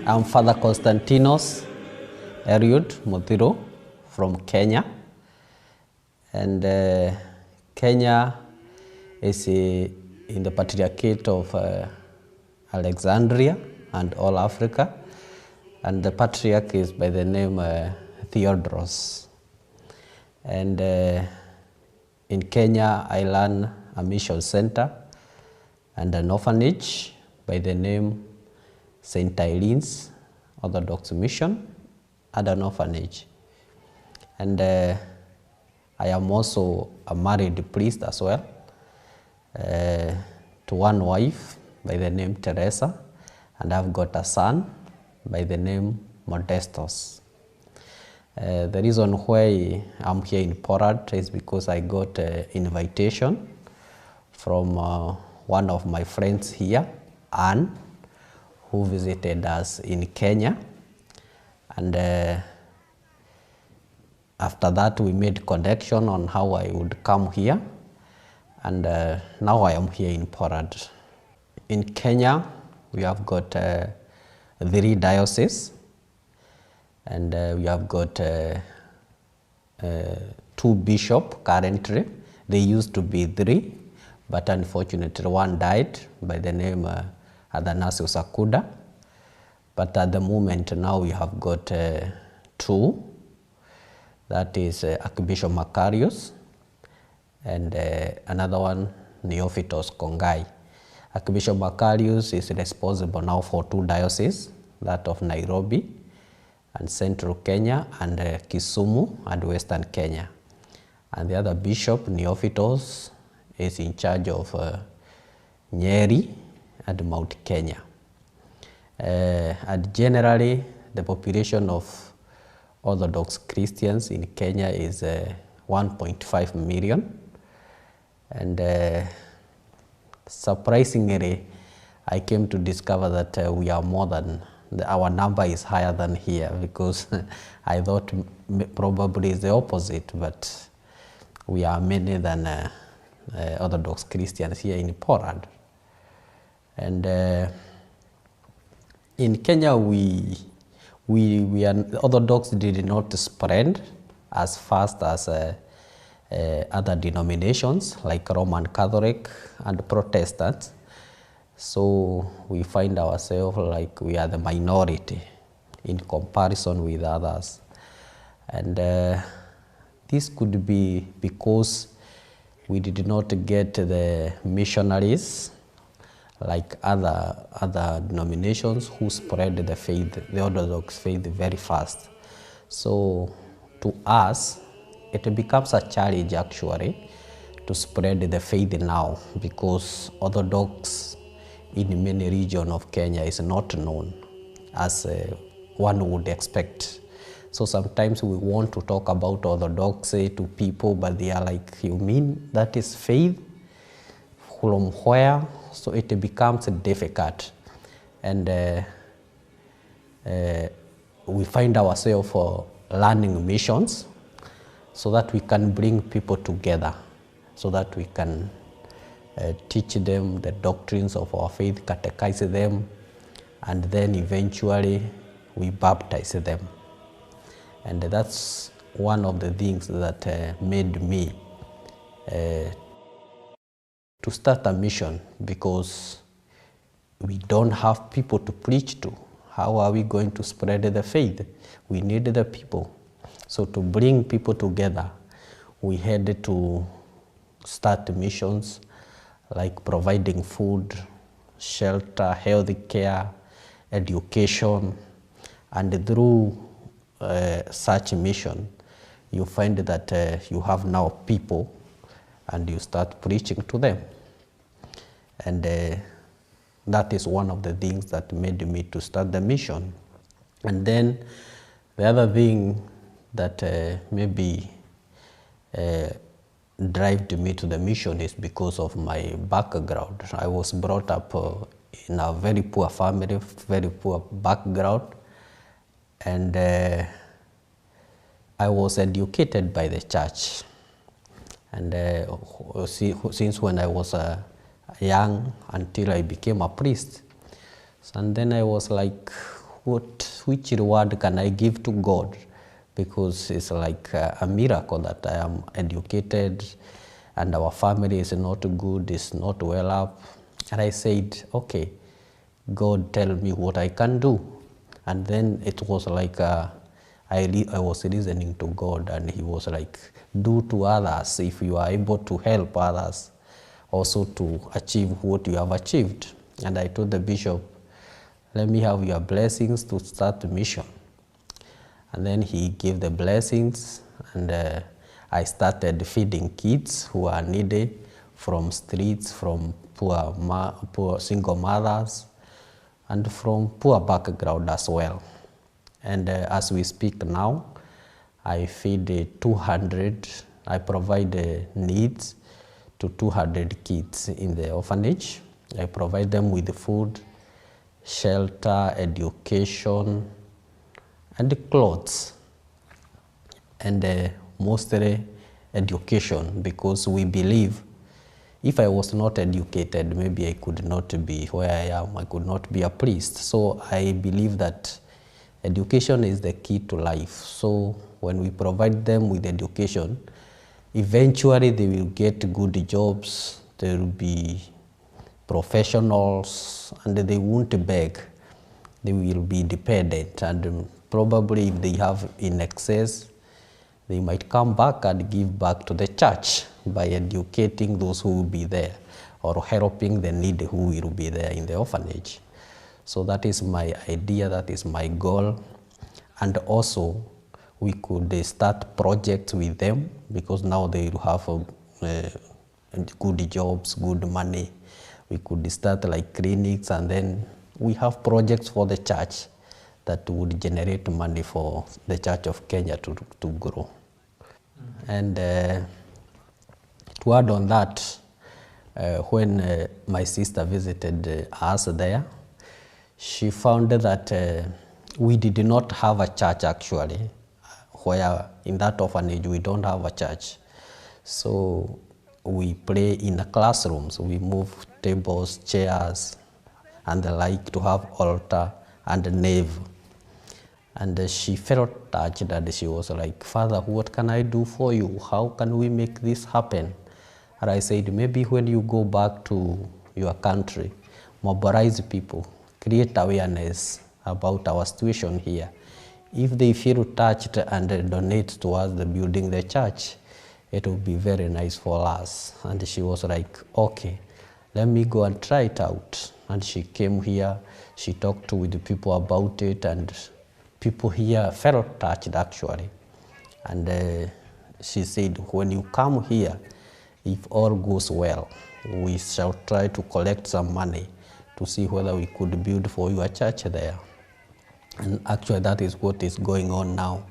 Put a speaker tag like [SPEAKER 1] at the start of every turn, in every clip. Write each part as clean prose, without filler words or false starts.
[SPEAKER 1] I'm Father Constantinos Muthiro from Kenya, and Kenya is in the Patriarchate of Alexandria and all Africa, and the Patriarch is by the name Theodros. And in Kenya I run a mission center and an orphanage by the name St. Irene's Orthodox Mission and an orphanage. And I am also a married priest as well, to one wife by the name Teresa, and I've got a son by the name Modestos. The reason why I'm here in Poland is because I got an invitation from one of my friends here, Anne, who visited us in Kenya. And after that we made connection on how I would come here, and now I am here in Poland. In Kenya we have got 3 dioceses, and we have got 2 bishops currently. They used to be 3, but unfortunately one died by the name Athanasius Akuda. But at the moment now we have got 2. That is Archbishop Macarius and another one, Neophytos Kongai. Archbishop Macarius is responsible now for 2 dioceses, that of Nairobi and Central Kenya, and Kisumu and Western Kenya. And the other bishop, Neophytos, is in charge of Nyeri and Mount Kenya. And generally the population of Orthodox Christians in Kenya is 1.5 million, and surprisingly I came to discover that we are more than, our number is higher than here, because I thought probably it's the opposite, but we are many than Orthodox Christians here in Poland. And in Kenya we are, Orthodox did not spread as fast as other denominations like Roman Catholic and Protestants. So we find ourselves like we are the minority in comparison with others. And this could be because we did not get the missionaries like other denominations who spread the faith, the Orthodox faith, very fast. So to us, it becomes a challenge actually to spread the faith now, because Orthodox in many regions of Kenya is not known as one would expect. So sometimes we want to talk about Orthodoxy to people, but they are like, you mean that is faith? From where? So it becomes difficult, and we find ourselves learning missions so that we can bring people together, so that we can teach them the doctrines of our faith, catechize them, and then eventually we baptize them. And that's one of the things that made me to start a mission, because we don't have people to preach to. How are we going to spread the faith? We need the people. So to bring people together, we had to start missions like providing food, shelter, health care, education, and through such mission, you find that you have now people and you start preaching to them. And that is one of the things that made me to start the mission. And then the other thing that maybe drove me to the mission is because of my background. I was brought up in a very poor family, very poor background, and I was educated by the church. And since when I was young until I became a priest. And then I was like, which reward can I give to God? Because it's like a miracle that I am educated and our family is not good, is not well up. And I said, okay, God, tell me what I can do. And then it was like I was listening to God, and he was like, do to others if you are able to help others also to achieve what you have achieved. And I told the bishop, let me have your blessings to start the mission. And then he gave the blessings, and I started feeding kids who are needy from streets, from poor single mothers, and from poor background as well. And as we speak now, I feed 200, I provide needs to 200 kids in the orphanage. I provide them with food, shelter, education, and clothes, and mostly education, because we believe if I was not educated, maybe I could not be where I am, I could not be a priest. So I believe that education is the key to life. So when we provide them with education, eventually they will get good jobs, they will be professionals, and they won't beg. They will be dependent, and probably if they have in excess, they might come back and give back to the church by educating those who will be there, or helping the needy who will be there in the orphanage. So that is my idea, that is my goal. And also we could start projects with them, because now they will have good jobs, good money. We could start like clinics, and then we have projects for the church that would generate money for the Church of Kenya to grow. Mm-hmm. And to add on that, when my sister visited us there, she found that we did not have a church actually, where in that orphanage we don't have a church. So we pray in the classrooms, we move tables, chairs, and the like to have altar and nave. And she felt touched, and she was like, Father, what can I do for you? How can we make this happen? And I said, maybe when you go back to your country, mobilize people, create awareness about our situation here. If they feel touched and donate towards the building the church, it will be very nice for us. And she was like, okay, let me go and try it out. And she came here, she talked with the people about it, and people here felt touched actually. And she said, when you come here, if all goes well, we shall try to collect some money to see whether we could build for you a church there. And actually that is what is going on now.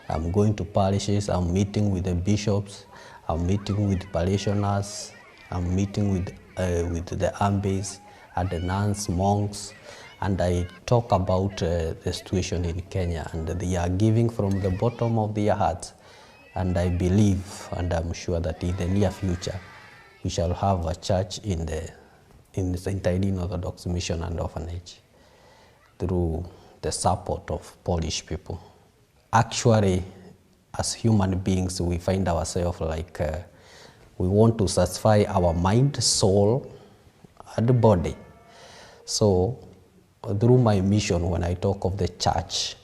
[SPEAKER 1] I'm going to parishes, I'm meeting with the bishops, I'm meeting with parishioners, I'm meeting with the abbes and the nuns, monks, and I talk about the situation in Kenya, and they are giving from the bottom of their hearts. And I believe, and I'm sure that in the near future, we shall have a church in the St. Irene Orthodox Mission and Orphanage through the support of Polish people. Actually, as human beings, we find ourselves like we want to satisfy our mind, soul, and body. So through my mission, when I talk of the church,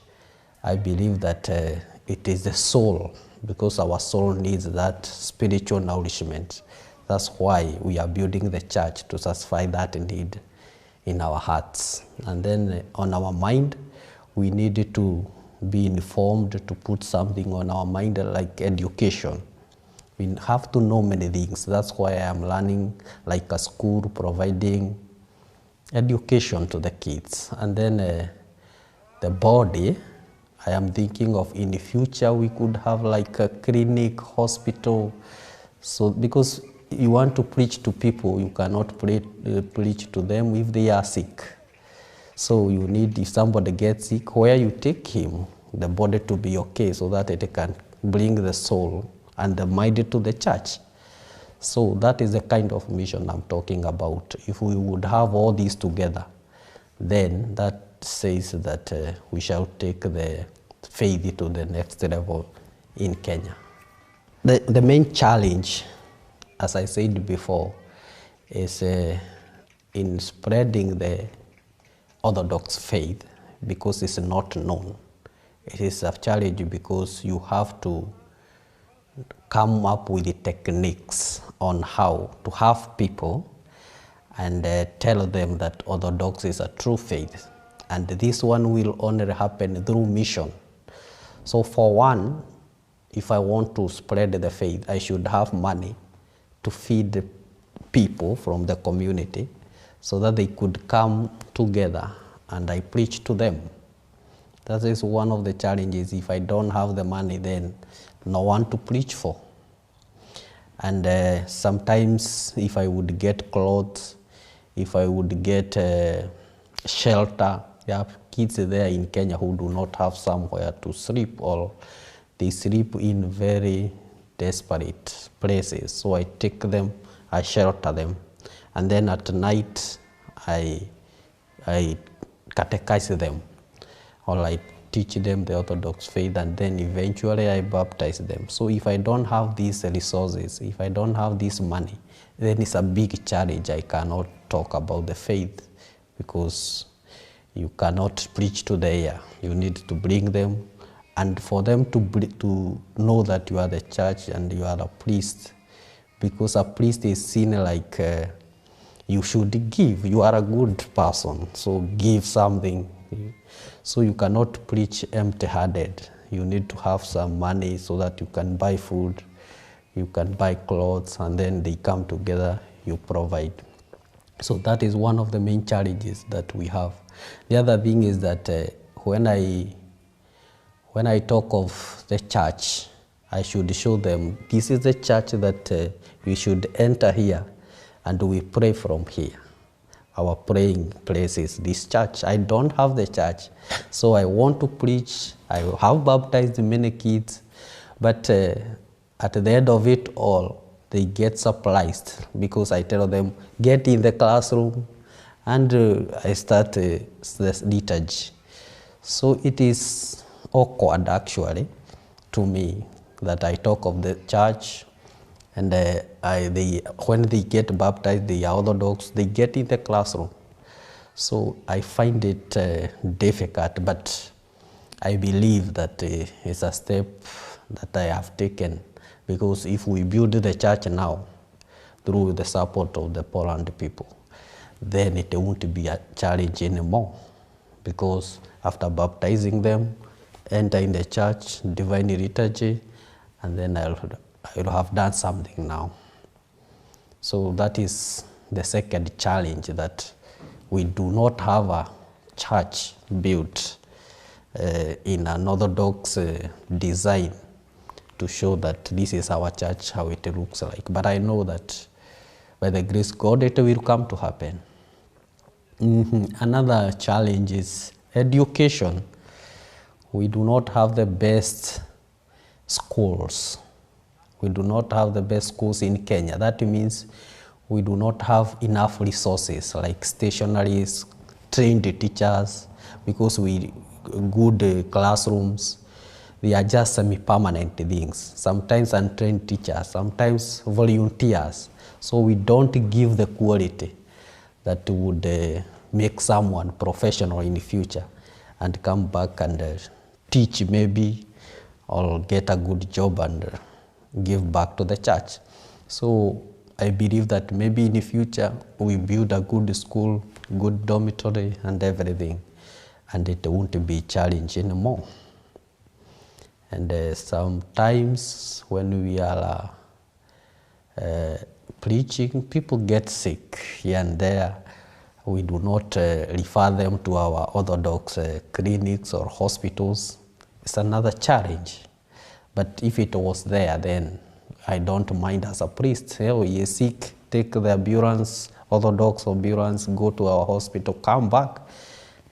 [SPEAKER 1] I believe that it is the soul, because our soul needs that spiritual nourishment. That's why we are building the church, to satisfy that need in our hearts. And then on our mind, we need to be informed, to put something on our mind like education. We have to know many things. That's why I am learning like a school, providing education to the kids. And then the body, I am thinking of in the future we could have like a clinic, hospital. So because you want to preach to people, you cannot preach to them if they are sick. So you need, if somebody gets sick, where you take him, the body to be okay, so that it can bring the soul and the mind to the church. So that is the kind of mission I'm talking about. If we would have all these together, then that says that we shall take the faith to the next level in Kenya. The main challenge, as I said before, is in spreading the Orthodox faith, because it's not known. It is a challenge because you have to come up with the techniques on how to have people and tell them that Orthodox is a true faith. And this one will only happen through mission. So for one, if I want to spread the faith, I should have money to feed the people from the community so that they could come together and I preach to them. That is one of the challenges. If I don't have the money, then no one to preach for. And sometimes if I would get clothes, if I would get shelter, there are kids there in Kenya who do not have somewhere to sleep, or they sleep in very desperate places. So I take them, I shelter them, and then at night I catechize them, or I teach them the Orthodox faith, and then eventually I baptize them. So if I don't have these resources, if I don't have this money, then it's a big challenge. I cannot talk about the faith, because you cannot preach to the air. You need to bring them, and for them to know that you are the church and you are a priest, because a priest is seen like you should give. You are a good person, so give something. So you cannot preach empty-handed. You need to have some money so that you can buy food, you can buy clothes, and then they come together, you provide. So that is one of the main challenges that we have. The other thing is that when I talk of the church, I should show them this is the church that we should enter here, and we pray from here. Our praying place is this church. I don't have the church, so I want to preach. I have baptized many kids, but at the end of it all, they get surprised because I tell them, get in the classroom, and I start the liturgy. So it is awkward actually to me that I talk of the church, and when they get baptized, they are Orthodox, they get in the classroom. So I find it difficult, but I believe that it's a step that I have taken, because if we build the church now through the support of the Poland people, then it won't be a challenge anymore, because after baptizing them, enter in the church, divine liturgy, and then I'll have done something now. So that is the second challenge, that we do not have a church built in an Orthodox design to show that this is our church, how it looks like. But I know that by the grace of God, it will come to happen. Another challenge is education. We do not have the best schools. We do not have the best schools in Kenya. That means we do not have enough resources like stationaries, trained teachers, because good classrooms, they are just semi-permanent things. Sometimes untrained teachers, sometimes volunteers. So we don't give the quality that would make someone professional in the future and come back and teach maybe, or get a good job and give back to the church. So I believe that maybe in the future we build a good school, good dormitory and everything, and it won't be a challenge anymore. And sometimes when we are preaching, people get sick here and there. We do not refer them to our Orthodox clinics or hospitals. It's another challenge. But if it was there, then I don't mind as a priest. Hey, he is sick, take the ambulance, Orthodox ambulance, go to our hospital, come back.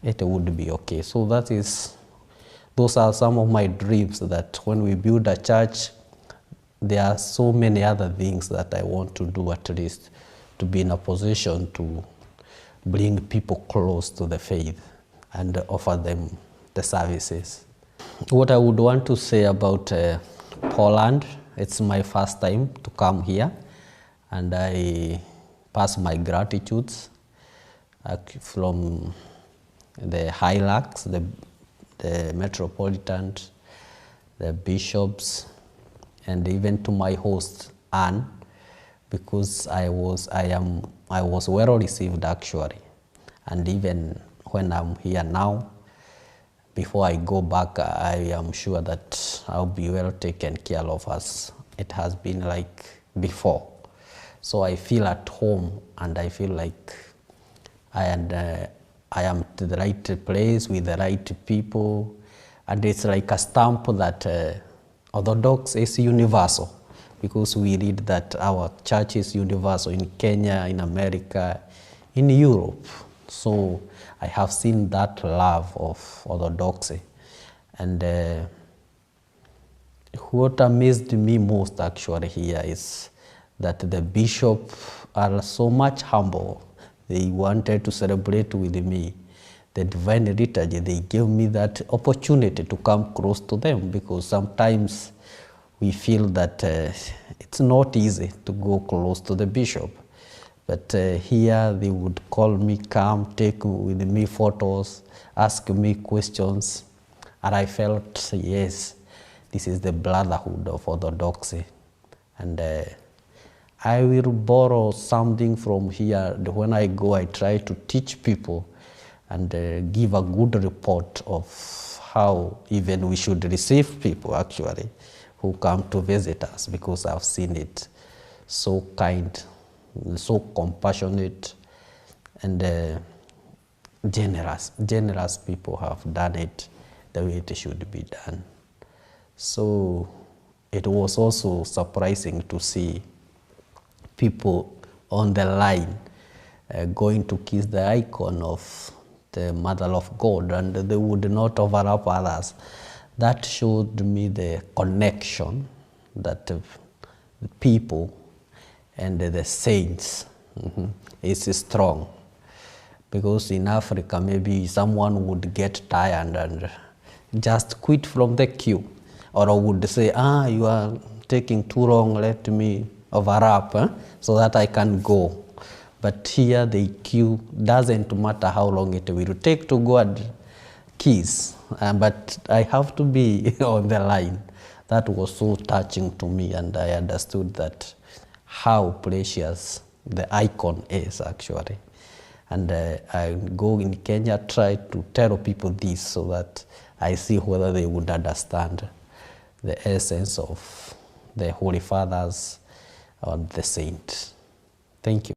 [SPEAKER 1] It would be okay. So those are some of my dreams, that when we build a church, there are so many other things that I want to do, at least to be in a position to bring people close to the faith. and offer them the services. What I would want to say about Poland, it's my first time to come here, and I pass my gratitudes from the hierarchs, the metropolitans, the bishops, and even to my host Anne, because I was well received actually, and even when I'm here now, before I go back, I am sure that I'll be well taken care of as it has been like before. So I feel at home, and I feel like I am to the right place with the right people, and it's like a stamp that Orthodox is universal, because we read that our church is universal in Kenya, in America, in Europe. So I have seen that love of Orthodoxy. And what amazed me most actually here is that the bishop are so much humble. They wanted to celebrate with me the divine liturgy. They gave me that opportunity to come close to them, because sometimes we feel that it's not easy to go close to the bishop. But here they would call me, come, take with me photos, ask me questions. And I felt, yes, this is the brotherhood of Orthodoxy. And I will borrow something from here. When I go, I try to teach people and give a good report of how even we should receive people actually who come to visit us, because I've seen it so kind, so compassionate, and generous people have done it the way it should be done. So it was also surprising to see people on the line going to kiss the icon of the Mother of God, and they would not overlap others. That showed me the connection that the people and the saints is strong. Because in Africa, maybe someone would get tired and just quit from the queue, or would say, you are taking too long, let me overlap so that I can go. But here the queue doesn't matter how long it will take to go and kiss, but I have to be on the line. That was so touching to me, and I understood that how precious the icon is actually. And I go in Kenya, try to tell people this so that I see whether they would understand the essence of the Holy Fathers or the saints. Thank you.